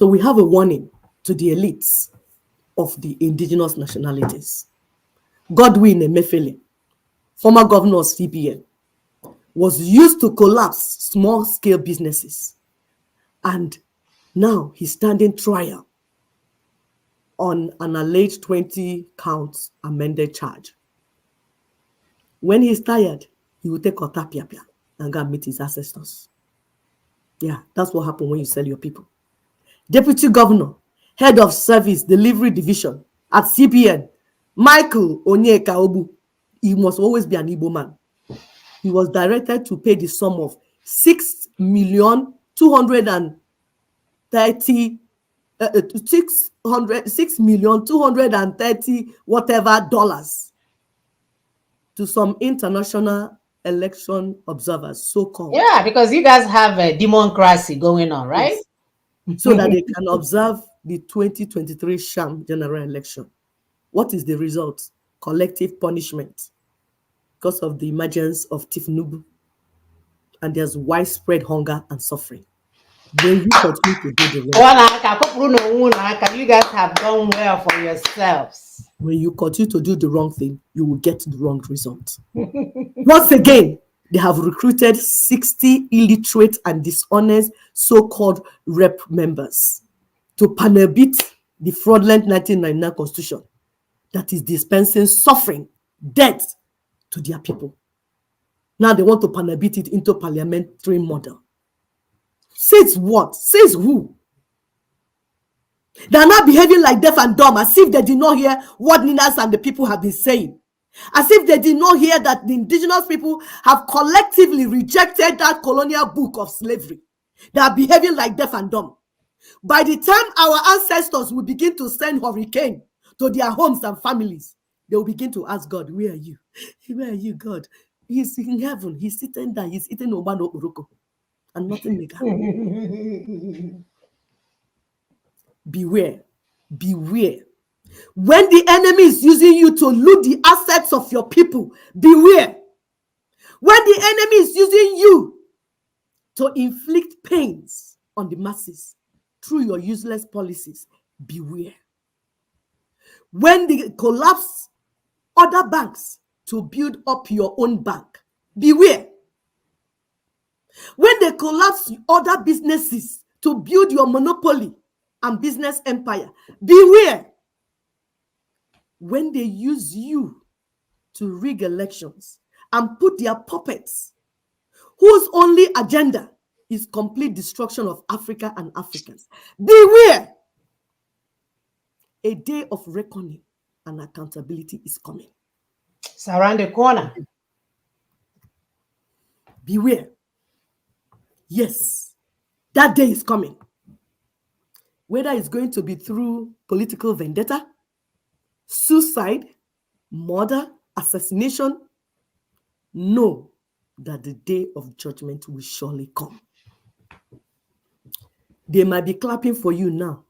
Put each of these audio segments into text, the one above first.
So we have a warning to the elites of the indigenous nationalities. Godwin Emefiele, former governor of CBN, was used to collapse small-scale businesses. And now he's standing trial on an alleged 20 counts amended charge. When he's tired, he will take otapiapia and go and meet his ancestors. Yeah, that's what happens when you sell your people. Deputy Governor, Head of Service Delivery Division at CBN, Michael Onyeka Obu, he must always be an Igbo man. He was directed to pay the sum of 6,230 whatever dollars to some international election observers, so-called. Yeah, because you guys have a democracy going on, right? Yes. So that they can observe the 2023 sham general election. What is the result? Collective punishment because of the emergence of Tifnubu. And there's widespread hunger and suffering. When you continue to do the wrong, you guys have done well for yourselves. When you continue to do the wrong thing, you will get the wrong result. Once again, they have recruited 60 illiterate and dishonest so-called rep members to panel beat the fraudulent 1999 constitution that is dispensing suffering, death to their people. Now they want to panel beat it into parliamentary model. Says what? Says who? They are not behaving like deaf and dumb, as if they did not hear what Ninas and the people have been saying. As if they did not hear that the indigenous people have collectively rejected that colonial book of slavery. They are behaving like deaf and dumb. By the time our ancestors will begin to send hurricane to their homes and families, they will begin to ask God, where are you? Where are you, God? He's in heaven. He's sitting there. He's eating Obano Uroko. And nothing may happen. Beware. Beware. When the enemy is using you to loot the assets of your people, beware. When the enemy is using you to inflict pains on the masses through your useless policies, beware. When they collapse other banks to build up your own bank, beware. When they collapse other businesses to build your monopoly and business empire, beware. When they use you to rig elections and put their puppets, whose only agenda is complete destruction of Africa and Africans, beware. A day of reckoning and accountability is coming. It's around the corner. Beware. Yes, that day is coming. Whether it's going to be through political vendetta, suicide, murder, assassination, know that the day of judgment will surely come. They might be clapping for you now,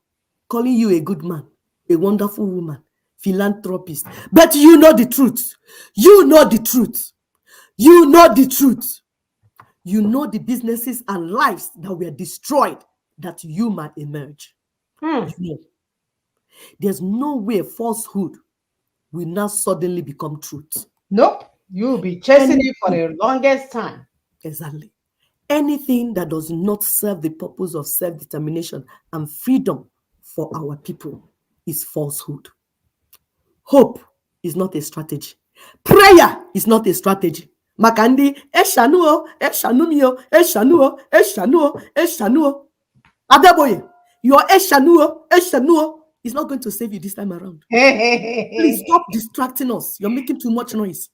calling you a good man, a wonderful woman, philanthropist, but you know the truth. You know the truth. You know the truth. You know the businesses and lives that were destroyed that you might emerge. You know. There's no way falsehood will now suddenly become truth. Nope. You'll be chasing it for the longest time. Exactly. Anything that does not serve the purpose of self-determination and freedom for our people is falsehood. Hope is not a strategy. Prayer is not a strategy. Makandi, eshanuo, eshanumio, eshanuo, eshanuo, eshanuo. Adeboye, your eshanuo is not going to save you this time around. Please stop distracting us. You're making too much noise.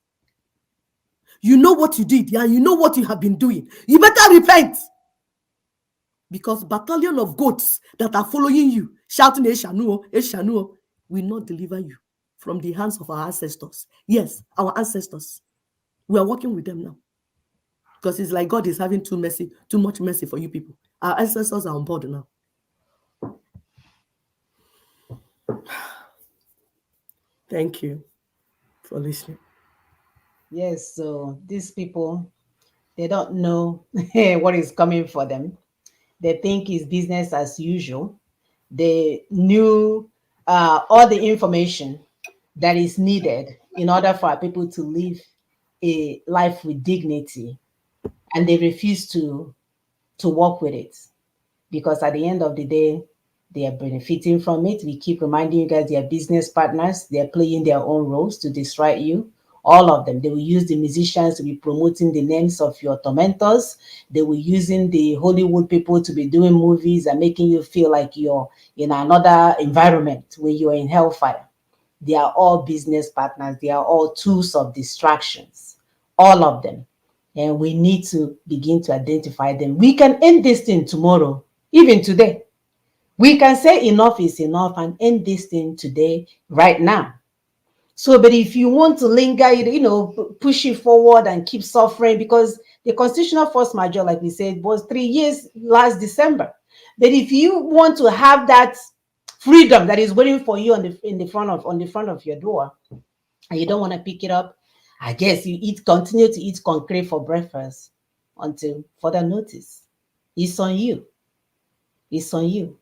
You know what you did, and you know what you have been doing. You better repent. Because battalion of goats that are following you, shouting eshanuo, will not deliver you from the hands of our ancestors. Yes, our ancestors. We are working with them now. Because it's like God is having too much mercy for you people. Our ancestors are on board now. Thank you for listening. Yes, so these people, they don't know what is coming for them. They think it's business as usual. the new, all the information that is needed in order for our people to live a life with dignity, and they refuse to work with it, because at the end of the day, they are benefiting from it. We keep reminding you guys, they are business partners. They are playing their own roles to distract you. All of them. They will use the musicians to be promoting the names of your tormentors. They will using the Hollywood people to be doing movies and making you feel like you're in another environment where you're in hellfire. They are all business partners. They are all tools of distractions. All of them. And we need to begin to identify them. We can end this thing tomorrow, even today. We can say enough is enough and end this thing today, right now. So, but if you want to linger, push it forward and keep suffering, because the constitutional force majeure, like we said, was 3 years last December. But if you want to have that freedom that is waiting for you on the front of your door, and you don't want to pick it up, I guess you continue to eat concrete for breakfast until further notice. It's on you. It's on you.